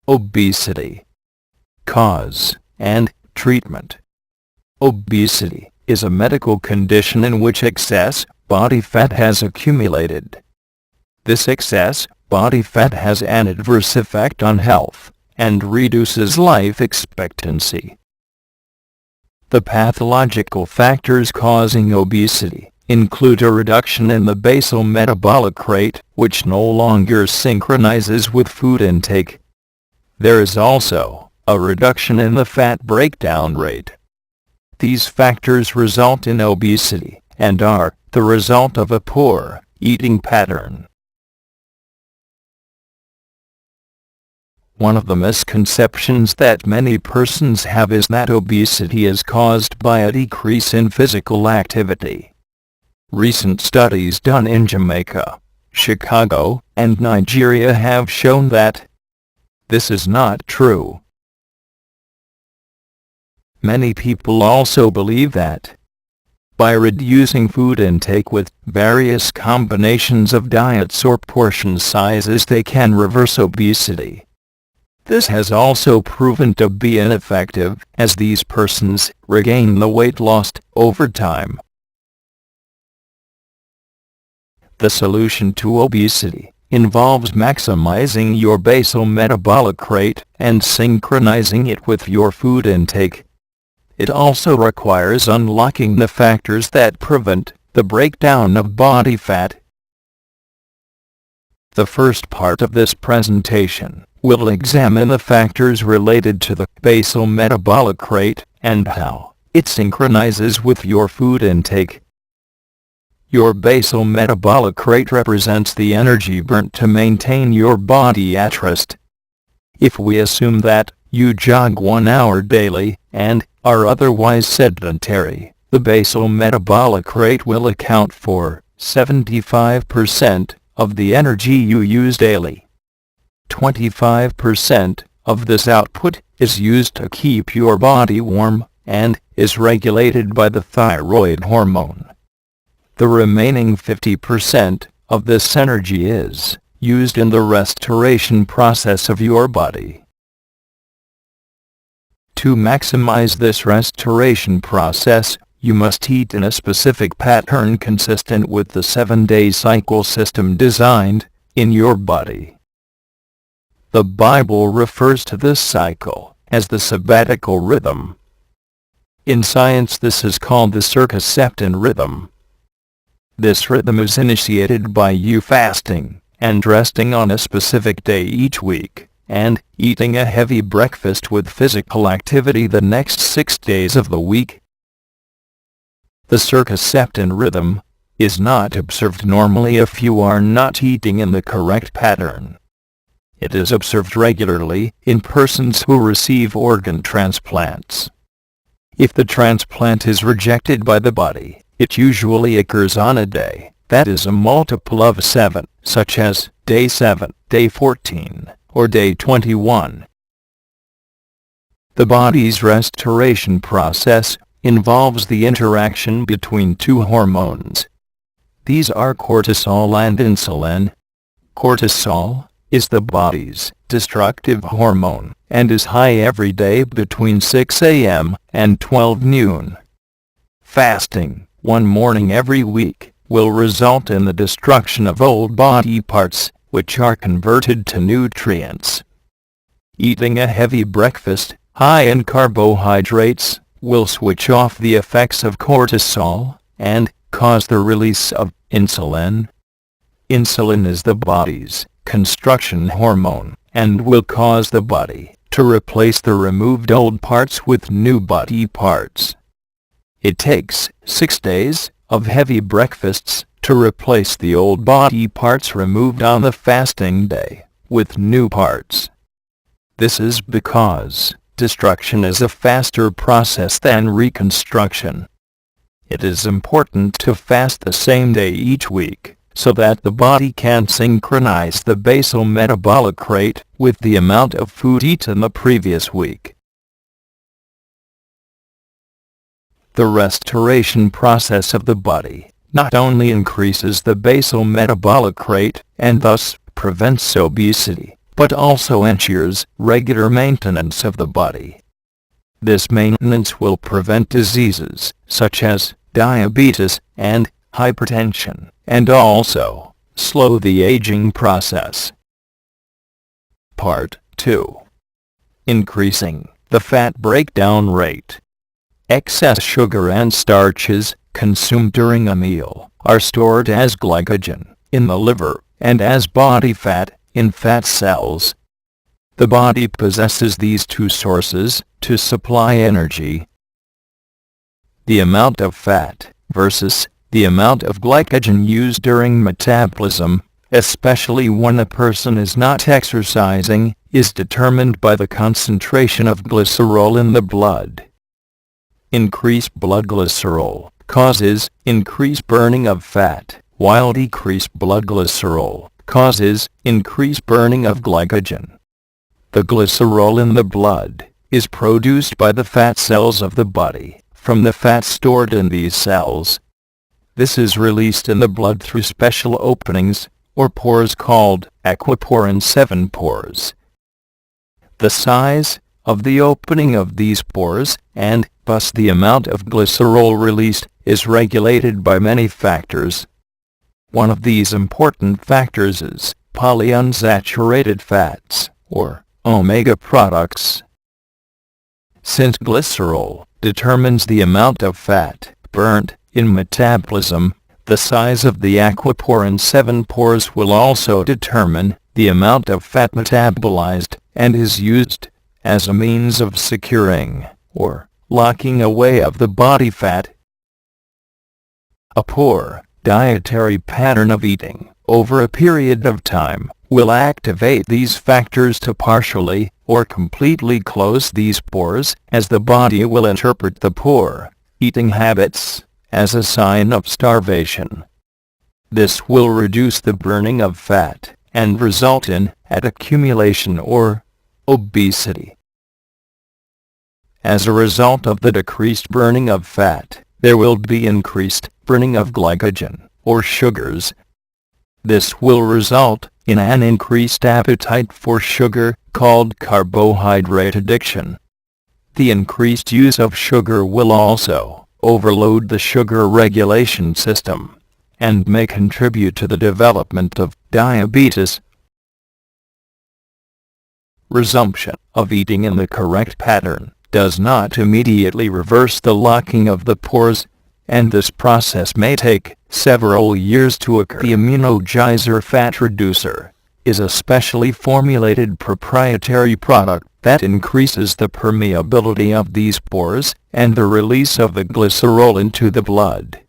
Obesity. Cause and treatment. Obesity is a medical condition in which excess body fat has accumulated. This excess body fat has an adverse effect on health and reduces life expectancy. The pathological factors causing obesity include a reduction in the basal metabolic rate, which no longer synchronizes with food intake. There is also a reduction in the fat breakdown rate. These factors result in obesity and are the result of a poor eating pattern. One of the misconceptions that many persons have is that obesity is caused by a decrease in physical activity. Recent studies done in Jamaica, Chicago, and Nigeria have shown that this is not true. Many people also believe that by reducing food intake with various combinations of diets or portion sizes they can reverse obesity. This has also proven to be ineffective, as these persons regain the weight lost over time. The solution to obesity involves maximizing your basal metabolic rate and synchronizing it with your food intake. It also requires unlocking the factors that prevent the breakdown of body fat. The first part of this presentation will examine the factors related to the basal metabolic rate and how it synchronizes with your food intake. Your basal metabolic rate represents the energy burnt to maintain your body at rest. If we assume that you jog 1 hour daily and are otherwise sedentary, the basal metabolic rate will account for 75% of the energy you use daily. 25% of this output is used to keep your body warm and is regulated by the thyroid hormone. The remaining 50% of this energy is used in the restoration process of your body. To maximize this restoration process, you must eat in a specific pattern consistent with the 7-day cycle system designed in your body. The Bible refers to this cycle as the Sabbatical rhythm. In science, this is called the circadian rhythm. This rhythm is initiated by you fasting and resting on a specific day each week, and eating a heavy breakfast with physical activity the next 6 days of the week. The circadian rhythm is not observed normally if you are not eating in the correct pattern. It is observed regularly in persons who receive organ transplants. If the transplant is rejected by the body, it usually occurs on a day that is a multiple of 7, such as day 7, day 14, or day 21. The body's restoration process involves the interaction between two hormones. These are cortisol and insulin. Cortisol is the body's destructive hormone and is high every day between 6 a.m. and 12 noon. Fasting 1 morning every week will result in the destruction of old body parts, which are converted to nutrients. Eating a heavy breakfast, high in carbohydrates, will switch off the effects of cortisol and cause the release of insulin. Insulin is the body's construction hormone and will cause the body to replace the removed old parts with new body parts. It takes 6 days of heavy breakfasts to replace the old body parts removed on the fasting day with new parts. This is because destruction is a faster process than reconstruction. It is important to fast the same day each week, so that the body can synchronize the basal metabolic rate with the amount of food eaten the previous week. The restoration process of the body not only increases the basal metabolic rate and thus prevents obesity, but also ensures regular maintenance of the body. This maintenance will prevent diseases such as diabetes and hypertension, and also slow the aging process. Part 2. Increasing the fat breakdown rate. Excess sugar and starches consumed during a meal are stored as glycogen in the liver and as body fat in fat cells. The body possesses these two sources to supply energy. The amount of fat versus the amount of glycogen used during metabolism, especially when a person is not exercising, is determined by the concentration of glycerol in the blood. Increased blood glycerol causes increased burning of fat, while decreased blood glycerol causes increased burning of glycogen. The glycerol in the blood is produced by the fat cells of the body from the fat stored in these cells. This is released in the blood through special openings or pores called aquaporin 7 pores. The size of the opening of these pores and thus the amount of glycerol released is regulated by many factors. One of these important factors is polyunsaturated fats, or omega products. Since glycerol determines the amount of fat burnt in metabolism, the size of the aquaporin 7 pores will also determine the amount of fat metabolized and is used as a means of securing or locking away of the body fat. A poor dietary pattern of eating over a period of time will activate these factors to partially or completely close these pores, as the body will interpret the poor eating habits as a sign of starvation. This will reduce the burning of fat and result in accumulation or obesity. As a result of the decreased burning of fat, there will be increased burning of glycogen or sugars. This will result in an increased appetite for sugar, called carbohydrate addiction. The increased use of sugar will also overload the sugar regulation system and may contribute to the development of diabetes. Resumption of eating in the correct pattern does not immediately reverse the locking of the pores, and this process may take several years to occur. The immunogizer fat reducer is a specially formulated proprietary product that increases the permeability of these pores and the release of the glycerol into the blood.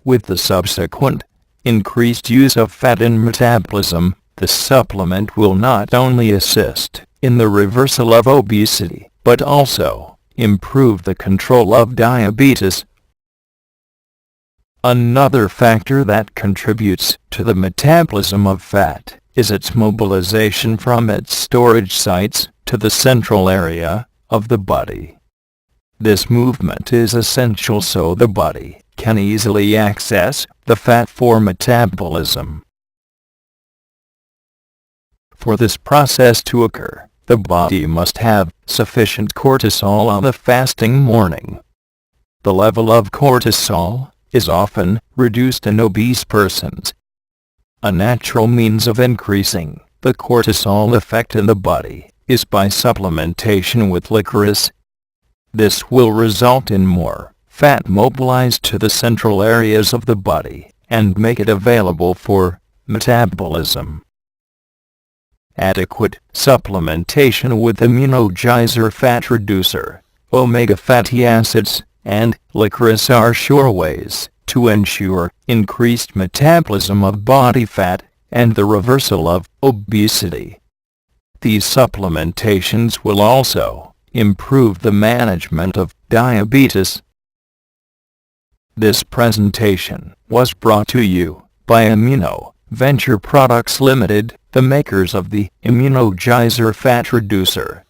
With the subsequent increased use of fat in metabolism, the supplement will not only assist in the reversal of obesity, but also improve the control of diabetes. Another factor that contributes to the metabolism of fat is its mobilization from its storage sites to the central area of the body. This movement is essential so the body can easily access the fat for metabolism. For this process to occur, the body must have sufficient cortisol on the fasting morning. The level of cortisol is often reduced in obese persons. A natural means of increasing the cortisol effect in the body is by supplementation with licorice. This will result in more fat mobilized to the central areas of the body and make it available for metabolism. Adequate supplementation with immunogizer fat reducer, omega fatty acids, and licorice are sure ways to ensure increased metabolism of body fat and the reversal of obesity. These supplementations will also improve the management of diabetes. This presentation was brought to you by Immuno Venture Products Limited, the makers of the immunogizer fat reducer.